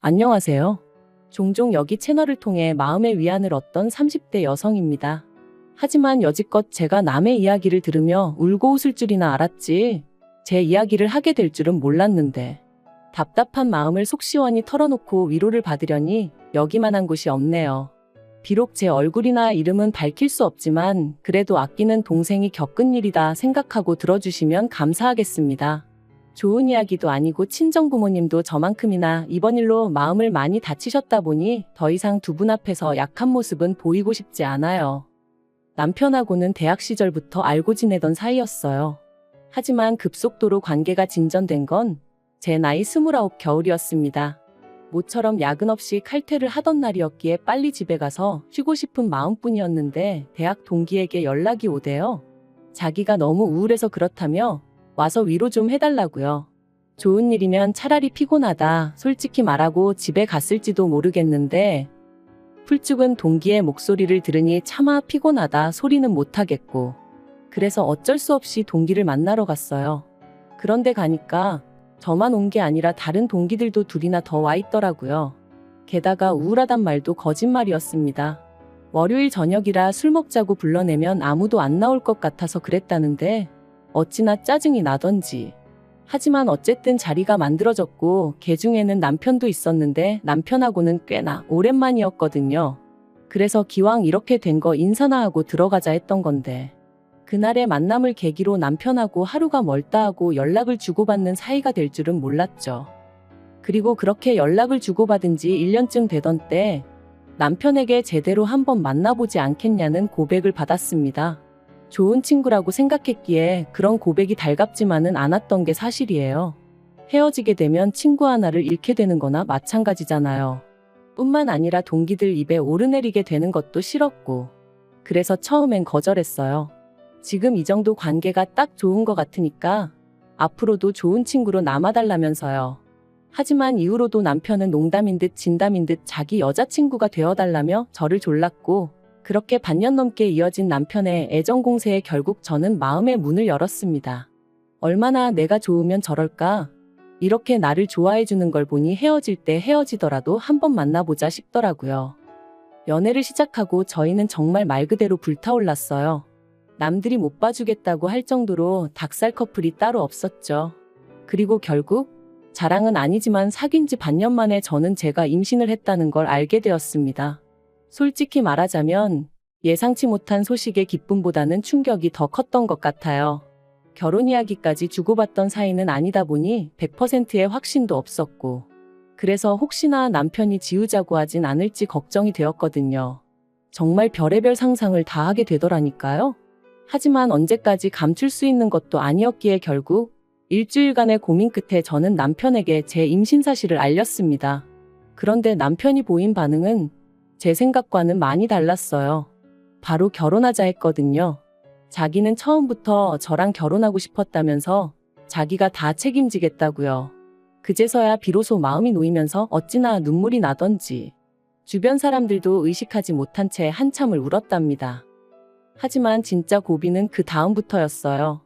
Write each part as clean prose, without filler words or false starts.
안녕하세요. 종종 여기 채널을 통해 마음의 위안을 얻던 30대 여성입니다. 하지만 여지껏 제가 남의 이야기를 들으며 울고 웃을 줄이나 알았지, 제 이야기를 하게 될 줄은 몰랐는데, 답답한 마음을 속 시원히 털어놓고 위로를 받으려니 여기만한 곳이 없네요. 비록 제 얼굴이나 이름은 밝힐 수 없지만 그래도 아끼는 동생이 겪은 일이다 생각하고 들어주시면 감사하겠습니다. 좋은 이야기도 아니고 친정부모님도 저만큼이나 이번 일로 마음을 많이 다치셨다 보니 더 이상 두 분 앞에서 약한 모습은 보이고 싶지 않아요. 남편하고는 대학 시절부터 알고 지내던 사이였어요. 하지만 급속도로 관계가 진전된 건 제 나이 29 겨울이었습니다. 모처럼 야근 없이 칼퇴를 하던 날이었기에 빨리 집에 가서 쉬고 싶은 마음뿐이었는데 대학 동기에게 연락이 오대요. 자기가 너무 우울해서 그렇다며 와서 위로 좀 해달라고요. 좋은 일이면 차라리 피곤하다 솔직히 말하고 집에 갔을지도 모르겠는데, 풀죽은 동기의 목소리를 들으니 차마 피곤하다 소리는 못하겠고, 그래서 어쩔 수 없이 동기를 만나러 갔어요. 그런데 가니까 저만 온 게 아니라 다른 동기들도 둘이나 더 와 있더라고요. 게다가 우울하단 말도 거짓말이었습니다. 월요일 저녁이라 술 먹자고 불러내면 아무도 안 나올 것 같아서 그랬다는데 어찌나 짜증이 나던지. 하지만 어쨌든 자리가 만들어졌고 개 중에는 남편도 있었는데 남편하고는 꽤나 오랜만이었거든요. 그래서 기왕 이렇게 된 거 인사나 하고 들어가자 했던 건데, 그날의 만남을 계기로 남편하고 하루가 멀다 하고 연락을 주고받는 사이가 될 줄은 몰랐죠. 그리고 그렇게 연락을 주고받은 지 1년쯤 되던 때 남편에게 제대로 한번 만나보지 않겠냐는 고백을 받았습니다. 좋은 친구라고 생각했기에 그런 고백이 달갑지만은 않았던 게 사실이에요. 헤어지게 되면 친구 하나를 잃게 되는 거나 마찬가지잖아요. 뿐만 아니라 동기들 입에 오르내리게 되는 것도 싫었고, 그래서 처음엔 거절했어요. 지금 이 정도 관계가 딱 좋은 것 같으니까 앞으로도 좋은 친구로 남아달라면서요. 하지만 이후로도 남편은 농담인 듯 진담인 듯 자기 여자친구가 되어달라며 저를 졸랐고, 그렇게 반년 넘게 이어진 남편의 애정 공세에 결국 저는 마음의 문을 열었습니다. 얼마나 내가 좋으면 저럴까? 이렇게 나를 좋아해 주는 걸 보니 헤어질 때 헤어지더라도 한번 만나보자 싶더라고요. 연애를 시작하고 저희는 정말 말 그대로 불타올랐어요. 남들이 못 봐주겠다고 할 정도로 닭살 커플이 따로 없었죠. 그리고 결국 자랑은 아니지만 사귄 지 반년 만에 저는 제가 임신을 했다는 걸 알게 되었습니다. 솔직히 말하자면 예상치 못한 소식의 기쁨보다는 충격이 더 컸던 것 같아요. 결혼 이야기까지 주고받던 사이는 아니다 보니 100%의 확신도 없었고, 그래서 혹시나 남편이 지우자고 하진 않을지 걱정이 되었거든요. 정말 별의별 상상을 다 하게 되더라니까요. 하지만 언제까지 감출 수 있는 것도 아니었기에 결국 일주일간의 고민 끝에 저는 남편에게 제 임신 사실을 알렸습니다. 그런데 남편이 보인 반응은 제 생각과는 많이 달랐어요. 바로 결혼하자 했거든요. 자기는 처음부터 저랑 결혼하고 싶었다면서 자기가 다 책임지겠다고요. 그제서야 비로소 마음이 놓이면서 어찌나 눈물이 나던지 주변 사람들도 의식하지 못한 채 한참을 울었답니다. 하지만 진짜 고비는 그 다음부터였어요.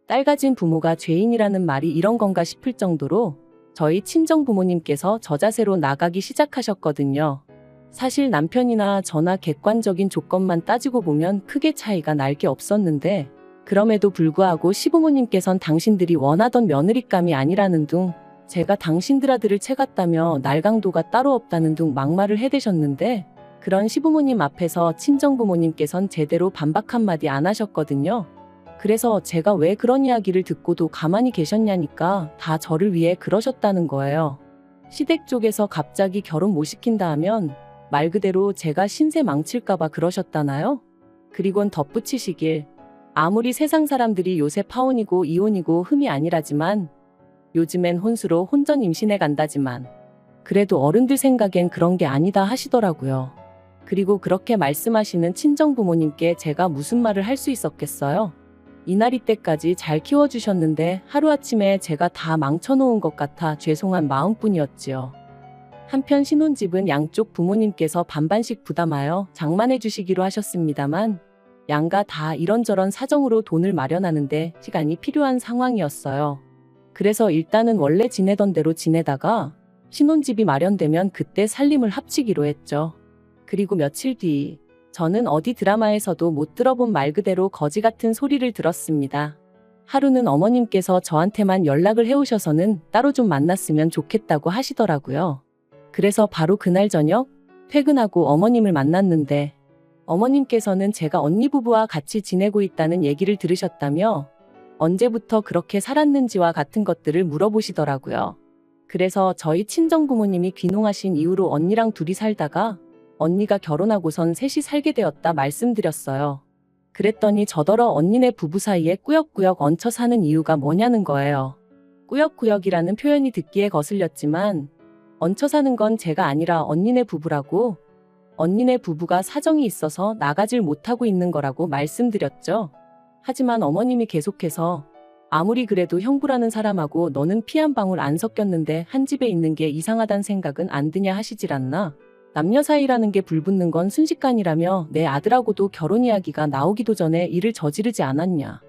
딸 가진 부모가 죄인이라는 말이 이런 건가 싶을 정도로 저희 친정 부모님께서 저자세로 나가기 시작하셨거든요. 사실 남편이나 저나 객관적인 조건만 따지고 보면 크게 차이가 날 게 없었는데, 그럼에도 불구하고 시부모님께선 당신들이 원하던 며느리감이 아니라는 둥, 제가 당신들 아들을 채갔다며 날강도가 따로 없다는 둥 막말을 해대셨는데, 그런 시부모님 앞에서 친정부모님께선 제대로 반박 한마디 안 하셨거든요. 그래서 제가 왜 그런 이야기를 듣고도 가만히 계셨냐니까 다 저를 위해 그러셨다는 거예요. 시댁 쪽에서 갑자기 결혼 못 시킨다 하면 말 그대로 제가 신세 망칠까봐 그러셨다나요? 그리곤 덧붙이시길, 아무리 세상 사람들이 요새 파혼이고 이혼이고 흠이 아니라지만 요즘엔 혼수로 혼전 임신해 간다지만 그래도 어른들 생각엔 그런 게 아니다 하시더라고요. 그리고 그렇게 말씀하시는 친정부모님께 제가 무슨 말을 할 수 있었겠어요? 이날이 때까지 잘 키워주셨는데 하루아침에 제가 다 망쳐놓은 것 같아 죄송한 마음뿐이었지요. 한편 신혼집은 양쪽 부모님께서 반반씩 부담하여 장만해 주시기로 하셨습니다만 양가 다 이런저런 사정으로 돈을 마련하는데 시간이 필요한 상황이었어요. 그래서 일단은 원래 지내던 대로 지내다가 신혼집이 마련되면 그때 살림을 합치기로 했죠. 그리고 며칠 뒤 저는 어디 드라마에서도 못 들어본 말 그대로 거지 같은 소리를 들었습니다. 하루는 어머님께서 저한테만 연락을 해오셔서는 따로 좀 만났으면 좋겠다고 하시더라고요. 그래서 바로 그날 저녁 퇴근하고 어머님을 만났는데 어머님께서는 제가 언니 부부와 같이 지내고 있다는 얘기를 들으셨다며 언제부터 그렇게 살았는지와 같은 것들을 물어보시더라고요. 그래서 저희 친정부모님이 귀농하신 이후로 언니랑 둘이 살다가 언니가 결혼하고선 셋이 살게 되었다 말씀드렸어요. 그랬더니 저더러 언니네 부부 사이에 꾸역꾸역 얹혀 사는 이유가 뭐냐는 거예요. 꾸역꾸역이라는 표현이 듣기에 거슬렸지만 얹혀 사는 건 제가 아니라 언니네 부부라고, 언니네 부부가 사정이 있어서 나가질 못하고 있는 거라고 말씀드렸죠. 하지만 어머님이 계속해서 아무리 그래도 형부라는 사람하고 너는 피 한 방울 안 섞였는데 한 집에 있는 게 이상하단 생각은 안 드냐 하시질 않나? 남녀 사이라는 게 불붙는 건 순식간이라며 내 아들하고도 결혼 이야기가 나오기도 전에 일을 저지르지 않았냐.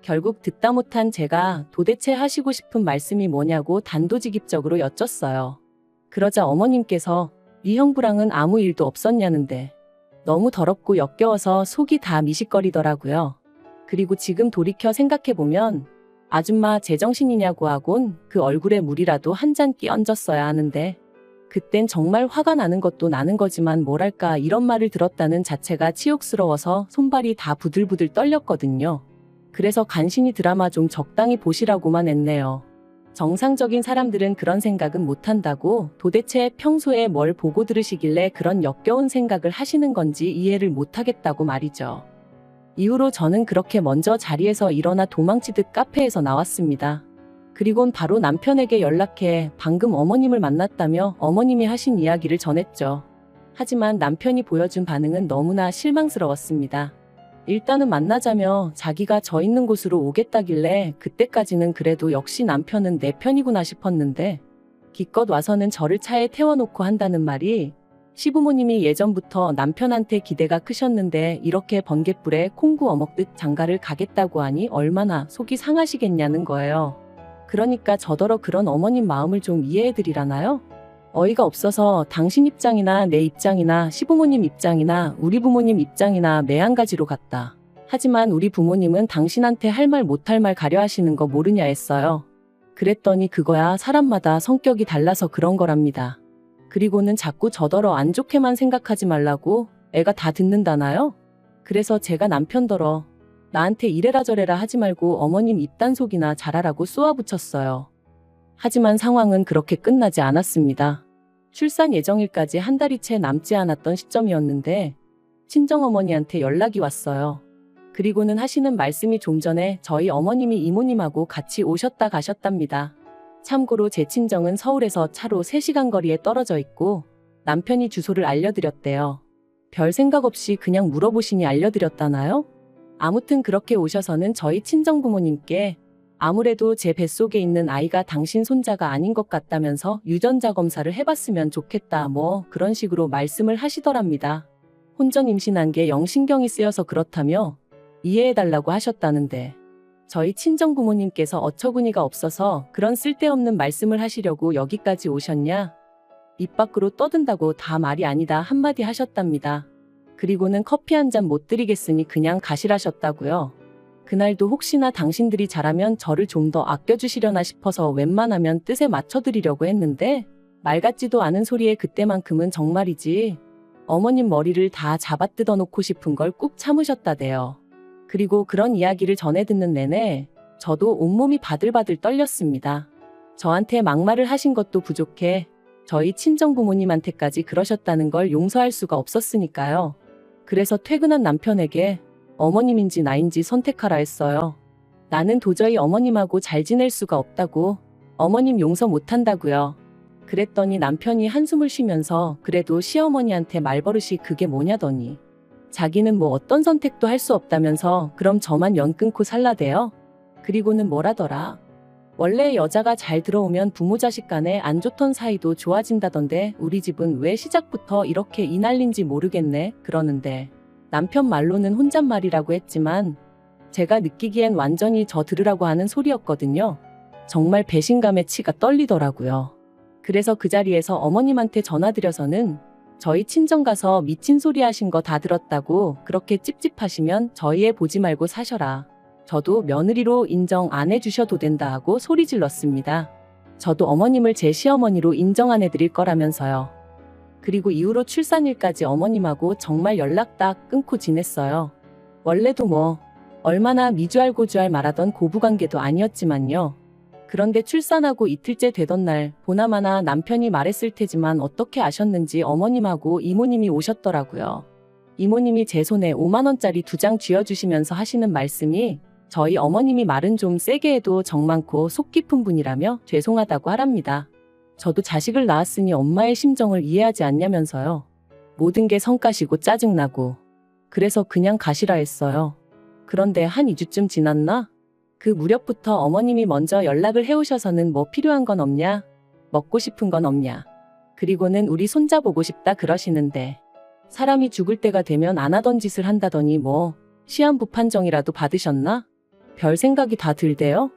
결국 듣다 못한 제가 도대체 하시고 싶은 말씀이 뭐냐고 단도직입적으로 여쭸어요. 그러자 어머님께서 네 형부랑은 아무 일도 없었냐는데 너무 더럽고 역겨워서 속이 다 미식거리더라고요. 그리고 지금 돌이켜 생각해보면 아줌마 제정신이냐고 하곤 그 얼굴에 물이라도 한 잔 끼얹었어야 하는데 그땐 정말 화가 나는 것도 나는 거지만 뭐랄까 이런 말을 들었다는 자체가 치욕스러워서 손발이 다 부들부들 떨렸거든요. 그래서 간신히 드라마 좀 적당히 보시라고만 했네요. 정상적인 사람들은 그런 생각은 못한다고, 도대체 평소에 뭘 보고 들으시길래 그런 역겨운 생각을 하시는 건지 이해를 못하겠다고 말이죠. 이후로 저는 그렇게 먼저 자리에서 일어나 도망치듯 카페에서 나왔습니다. 그리곤 바로 남편에게 연락해 방금 어머님을 만났다며 어머님이 하신 이야기를 전했죠. 하지만 남편이 보여준 반응은 너무나 실망스러웠습니다. 일단은 만나자며 자기가 저 있는 곳으로 오겠다길래 그때까지는 그래도 역시 남편은 내 편이구나 싶었는데 기껏 와서는 저를 차에 태워놓고 한다는 말이, 시부모님이 예전부터 남편한테 기대가 크셨는데 이렇게 번갯불에 콩구 어먹듯 장가를 가겠다고 하니 얼마나 속이 상하시겠냐는 거예요. 그러니까 저더러 그런 어머님 마음을 좀 이해해드리라나요? 어이가 없어서 당신 입장이나 내 입장이나 시부모님 입장이나 우리 부모님 입장이나 매한가지로 갔다. 하지만 우리 부모님은 당신한테 할 말 못할 말 가려 하시는 거 모르냐 했어요. 그랬더니 그거야 사람마다 성격이 달라서 그런 거랍니다. 그리고는 자꾸 저더러 안 좋게만 생각하지 말라고 애가 다 듣는다나요? 그래서 제가 남편더러 나한테 이래라 저래라 하지 말고 어머님 입단속이나 잘하라고 쏘아붙였어요. 하지만 상황은 그렇게 끝나지 않았습니다. 출산 예정일까지 한 달이 채 남지 않았던 시점이었는데 친정어머니한테 연락이 왔어요. 그리고는 하시는 말씀이 좀 전에 저희 어머님이 이모님하고 같이 오셨다 가셨답니다. 참고로 제 친정은 서울에서 차로 3시간 거리에 떨어져 있고 남편이 주소를 알려드렸대요. 별 생각 없이 그냥 물어보시니 알려드렸다나요? 아무튼 그렇게 오셔서는 저희 친정부모님께 아무래도 제 뱃속에 있는 아이가 당신 손자가 아닌 것 같다면서 유전자 검사를 해봤으면 좋겠다 뭐 그런 식으로 말씀을 하시더랍니다. 혼전 임신한 게 영 신경이 쓰여서 그렇다며 이해해달라고 하셨다는데 저희 친정부모님께서 어처구니가 없어서 그런 쓸데없는 말씀을 하시려고 여기까지 오셨냐? 입 밖으로 떠든다고 다 말이 아니다 한마디 하셨답니다. 그리고는 커피 한 잔 못 드리겠으니 그냥 가시라셨다고요. 그날도 혹시나 당신들이 잘하면 저를 좀 더 아껴주시려나 싶어서 웬만하면 뜻에 맞춰드리려고 했는데 말 같지도 않은 소리에 그때만큼은 정말이지 어머님 머리를 다 잡아뜯어 놓고 싶은 걸 꾹 참으셨다대요. 그리고 그런 이야기를 전해 듣는 내내 저도 온몸이 바들바들 떨렸습니다. 저한테 막말을 하신 것도 부족해 저희 친정부모님한테까지 그러셨다는 걸 용서할 수가 없었으니까요. 그래서 퇴근한 남편에게 어머님인지 나인지 선택하라 했어요. 나는 도저히 어머님하고 잘 지낼 수가 없다고, 어머님 용서 못한다고요. 그랬더니 남편이 한숨을 쉬면서 그래도 시어머니한테 말버릇이 그게 뭐냐더니 자기는 뭐 어떤 선택도 할 수 없다면서 그럼 저만 연 끊고 살라대요. 그리고는 뭐라더라. 원래 여자가 잘 들어오면 부모 자식 간에 안 좋던 사이도 좋아진다던데 우리 집은 왜 시작부터 이렇게 이 난린지 모르겠네 그러는데 남편 말로는 혼잣말이라고 했지만 제가 느끼기엔 완전히 저 들으라고 하는 소리였거든요. 정말 배신감에 치가 떨리더라고요. 그래서 그 자리에서 어머님한테 전화드려서는 저희 친정 가서 미친 소리 하신 거 다 들었다고 그렇게 찝찝하시면 저희 애 보지 말고 사셔라. 저도 며느리로 인정 안 해주셔도 된다 하고 소리 질렀습니다. 저도 어머님을 제 시어머니로 인정 안 해드릴 거라면서요. 그리고 이후로 출산일까지 어머님하고 정말 연락 딱 끊고 지냈어요. 원래도 뭐 얼마나 미주알고주알 말하던 고부관계도 아니었지만요. 그런데 출산하고 이틀째 되던 날 보나마나 남편이 말했을 테지만 어떻게 아셨는지 어머님하고 이모님이 오셨더라고요. 이모님이 제 손에 5만 원짜리 2장 쥐어주시면서 하시는 말씀이 저희 어머님이 말은 좀 세게 해도 정 많고 속 깊은 분이라며 죄송하다고 하랍니다. 저도 자식을 낳았으니 엄마의 심정을 이해하지 않냐면서요. 모든 게 성가시고 짜증나고 그래서 그냥 가시라 했어요. 그런데 한 2주쯤 지났나? 그 무렵부터 어머님이 먼저 연락을 해오셔서는 뭐 필요한 건 없냐? 먹고 싶은 건 없냐? 그리고는 우리 손자 보고 싶다 그러시는데 사람이 죽을 때가 되면 안 하던 짓을 한다더니 뭐 시한부 판정이라도 받으셨나? 별 생각이 다 들대요?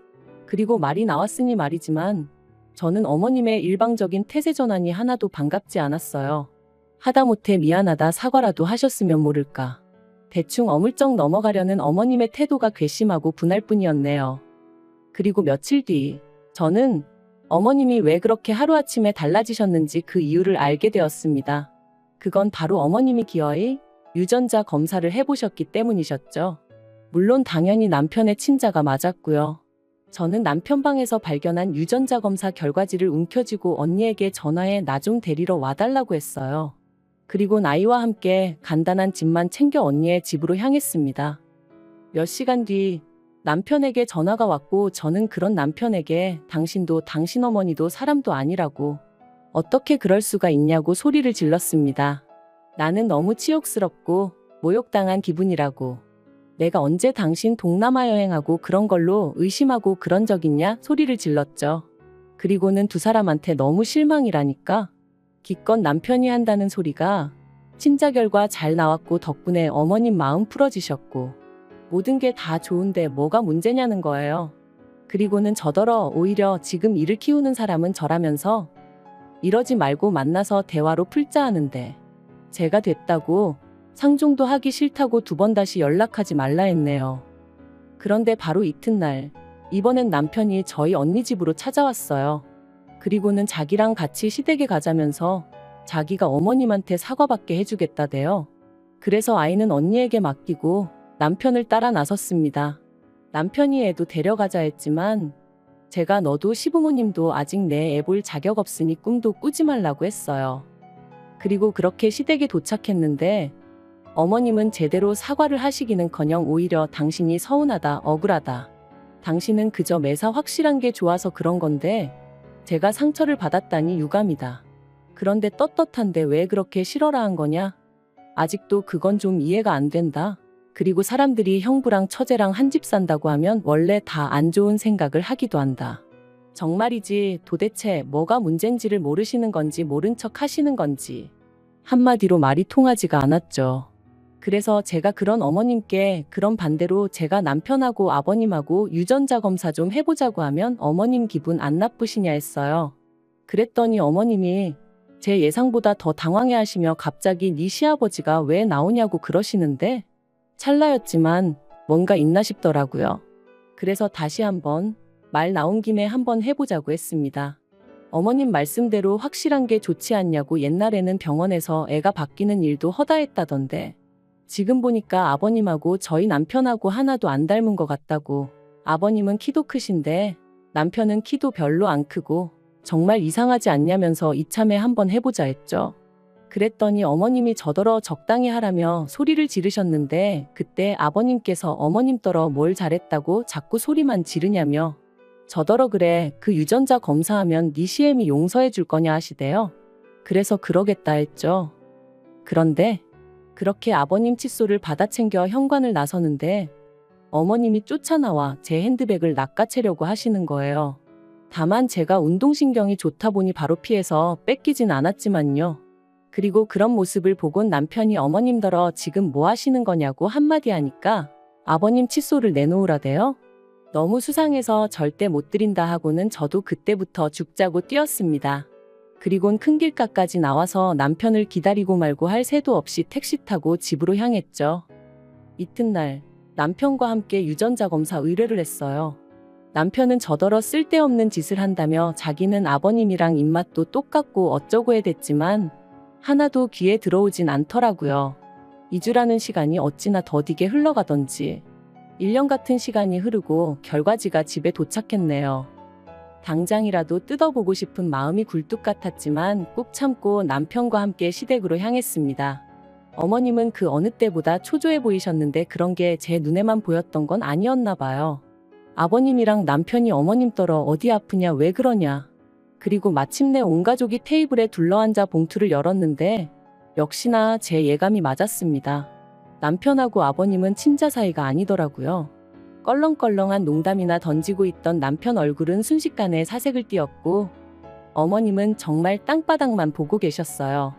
그리고 말이 나왔으니 말이지만 저는 어머님의 일방적인 태세 전환이 하나도 반갑지 않았어요. 하다못해 미안하다 사과라도 하셨으면 모를까. 대충 어물쩍 넘어가려는 어머님의 태도가 괘씸하고 분할 뿐이었네요. 그리고 며칠 뒤 저는 어머님이 왜 그렇게 하루아침에 달라지셨는지 그 이유를 알게 되었습니다. 그건 바로 어머님이 기어이 유전자 검사를 해보셨기 때문이셨죠. 물론 당연히 남편의 친자가 맞았고요. 저는 남편 방에서 발견한 유전자 검사 결과지를 움켜쥐고 언니에게 전화해 나 좀 데리러 와달라고 했어요. 그리고 아이와 함께 간단한 짐만 챙겨 언니의 집으로 향했습니다. 몇 시간 뒤 남편에게 전화가 왔고 저는 그런 남편에게 당신도 당신 어머니도 사람도 아니라고 어떻게 그럴 수가 있냐고 소리를 질렀습니다. 나는 너무 치욕스럽고 모욕당한 기분이라고. 내가 언제 당신 동남아 여행하고 그런 걸로 의심하고 그런 적 있냐 소리를 질렀죠. 그리고는 두 사람한테 너무 실망이라니까. 기껏 남편이 한다는 소리가 친자 결과 잘 나왔고 덕분에 어머님 마음 풀어지셨고 모든 게 다 좋은데 뭐가 문제냐는 거예요. 그리고는 저더러 오히려 지금 이를 키우는 사람은 저라면서 이러지 말고 만나서 대화로 풀자 하는데 제가 됐다고 상종도 하기 싫다고 2번 다시 연락하지 말라 했네요. 그런데 바로 이튿날 이번엔 남편이 저희 언니 집으로 찾아왔어요. 그리고는 자기랑 같이 시댁에 가자면서 자기가 어머님한테 사과받게 해주겠다대요. 그래서 아이는 언니에게 맡기고 남편을 따라 나섰습니다. 남편이 애도 데려가자 했지만 제가 너도 시부모님도 아직 내 애 볼 자격 없으니 꿈도 꾸지 말라고 했어요. 그리고 그렇게 시댁에 도착했는데 어머님은 제대로 사과를 하시기는커녕 오히려 당신이 서운하다, 억울하다. 당신은 그저 매사 확실한 게 좋아서 그런 건데 제가 상처를 받았다니 유감이다. 그런데 떳떳한데 왜 그렇게 싫어라 한 거냐? 아직도 그건 좀 이해가 안 된다. 그리고 사람들이 형부랑 처제랑 한 집 산다고 하면 원래 다 안 좋은 생각을 하기도 한다. 정말이지 도대체 뭐가 문제인지를 모르시는 건지 모른 척 하시는 건지 한마디로 말이 통하지가 않았죠. 그래서 제가 그런 어머님께 그런 반대로 제가 남편하고 아버님하고 유전자 검사 좀 해보자고 하면 어머님 기분 안 나쁘시냐 했어요. 그랬더니 어머님이 제 예상보다 더 당황해하시며 갑자기 네 시아버지가 왜 나오냐고 그러시는데 찰나였지만 뭔가 있나 싶더라고요. 그래서 다시 한번 말 나온 김에 한번 해보자고 했습니다. 어머님 말씀대로 확실한 게 좋지 않냐고. 옛날에는 병원에서 애가 바뀌는 일도 허다했다던데 지금 보니까 아버님하고 저희 남편하고 하나도 안 닮은 것 같다고. 아버님은 키도 크신데 남편은 키도 별로 안 크고 정말 이상하지 않냐면서 이참에 한번 해보자 했죠. 그랬더니 어머님이 저더러 적당히 하라며 소리를 지르셨는데 그때 아버님께서 어머님더러 뭘 잘했다고 자꾸 소리만 지르냐며 저더러 그래 그 유전자 검사하면 네 시애미 용서해 줄 거냐 하시대요. 그래서 그러겠다 했죠. 그런데 그렇게 아버님 칫솔을 받아 챙겨 현관을 나서는데 어머님이 쫓아나와 제 핸드백을 낚아채려고 하시는 거예요. 다만 제가 운동신경이 좋다 보니 바로 피해서 뺏기진 않았지만요. 그리고 그런 모습을 보곤 남편이 어머님더러 지금 뭐 하시는 거냐고 한마디 하니까 아버님 칫솔을 내놓으라대요. 너무 수상해서 절대 못 드린다 하고는 저도 그때부터 죽자고 뛰었습니다. 그리곤 큰 길가까지 나와서 남편을 기다리고 말고 할 새도 없이 택시 타고 집으로 향했죠. 이튿날 남편과 함께 유전자 검사 의뢰를 했어요. 남편은 저더러 쓸데없는 짓을 한다며 자기는 아버님이랑 입맛도 똑같고 어쩌고 해댔지만 하나도 귀에 들어오진 않더라고요. 2주라는 시간이 어찌나 더디게 흘러가던지 1년 같은 시간이 흐르고 결과지가 집에 도착했네요. 당장이라도 뜯어보고 싶은 마음이 굴뚝 같았지만 꾹 참고 남편과 함께 시댁으로 향했습니다. 어머님은 그 어느 때보다 초조해 보이셨는데 그런 게 제 눈에만 보였던 건 아니었나 봐요. 아버님이랑 남편이 어머님 떨어 어디 아프냐 왜 그러냐. 그리고 마침내 온 가족이 테이블에 둘러앉아 봉투를 열었는데 역시나 제 예감이 맞았습니다. 남편하고 아버님은 친자 사이가 아니더라고요. 껄렁껄렁한 농담이나 던지고 있던 남편 얼굴은 순식간에 사색을 띄었고 어머님은 정말 땅바닥만 보고 계셨어요.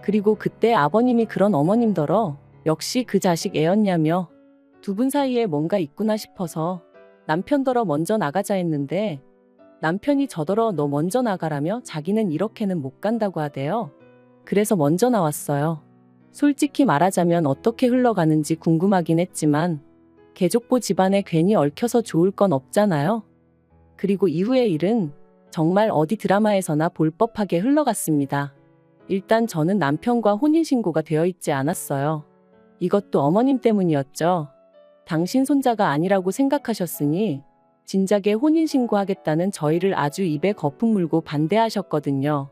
그리고 그때 아버님이 그런 어머님더러 역시 그 자식 애였냐며 두 분 사이에 뭔가 있구나 싶어서 남편더러 먼저 나가자 했는데 남편이 저더러 너 먼저 나가라며 자기는 이렇게는 못 간다고 하대요. 그래서 먼저 나왔어요. 솔직히 말하자면 어떻게 흘러가는지 궁금하긴 했지만 개족보 집안에 괜히 얽혀서 좋을 건 없잖아요. 그리고 이후의 일은 정말 어디 드라마에서나 볼 법하게 흘러갔습니다. 일단 저는 남편과 혼인신고가 되어 있지 않았어요. 이것도 어머님 때문이었죠. 당신 손자가 아니라고 생각하셨으니 진작에 혼인신고하겠다는 저희를 아주 입에 거품 물고 반대하셨거든요.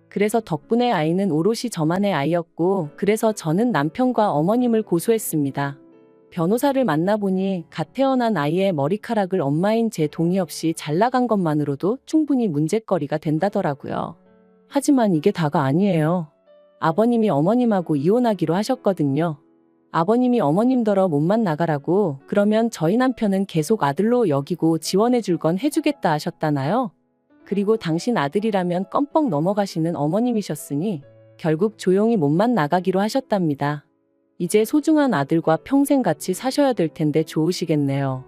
그래서 덕분에 아이는 오롯이 저만의 아이였고 그래서 저는 남편과 어머님을 고소했습니다. 변호사를 만나보니 갓 태어난 아이의 머리카락을 엄마인 제 동의 없이 잘라간 것만으로도 충분히 문제거리가 된다더라고요. 하지만 이게 다가 아니에요. 아버님이 어머님하고 이혼하기로 하셨거든요. 아버님이 어머님더러 몸만 나가라고 그러면 저희 남편은 계속 아들로 여기고 지원해줄 건 해주겠다 하셨다나요? 그리고 당신 아들이라면 껌뻑 넘어가시는 어머님이셨으니 결국 조용히 몸만 나가기로 하셨답니다. 이제 소중한 아들과 평생 같이 사셔야 될 텐데 좋으시겠네요.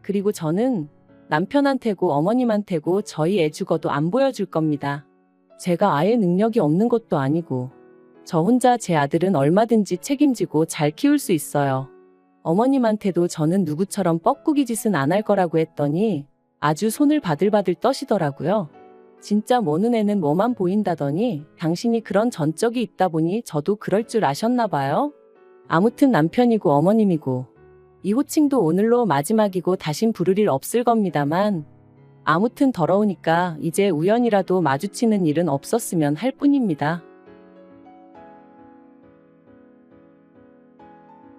그리고 저는 남편한테고 어머님한테고 저희 애 죽어도 안 보여줄 겁니다. 제가 아예 능력이 없는 것도 아니고 저 혼자 제 아들은 얼마든지 책임지고 잘 키울 수 있어요. 어머님한테도 저는 누구처럼 뻐꾸기 짓은 안 할 거라고 했더니 아주 손을 바들바들 떠시더라고요. 진짜 뭐 눈에는 뭐만 보인다더니 당신이 그런 전적이 있다 보니 저도 그럴 줄 아셨나 봐요. 아무튼 남편이고 어머님이고 이 호칭도 오늘로 마지막이고 다신 부를 일 없을 겁니다만 아무튼 더러우니까 이제 우연이라도 마주치는 일은 없었으면 할 뿐입니다.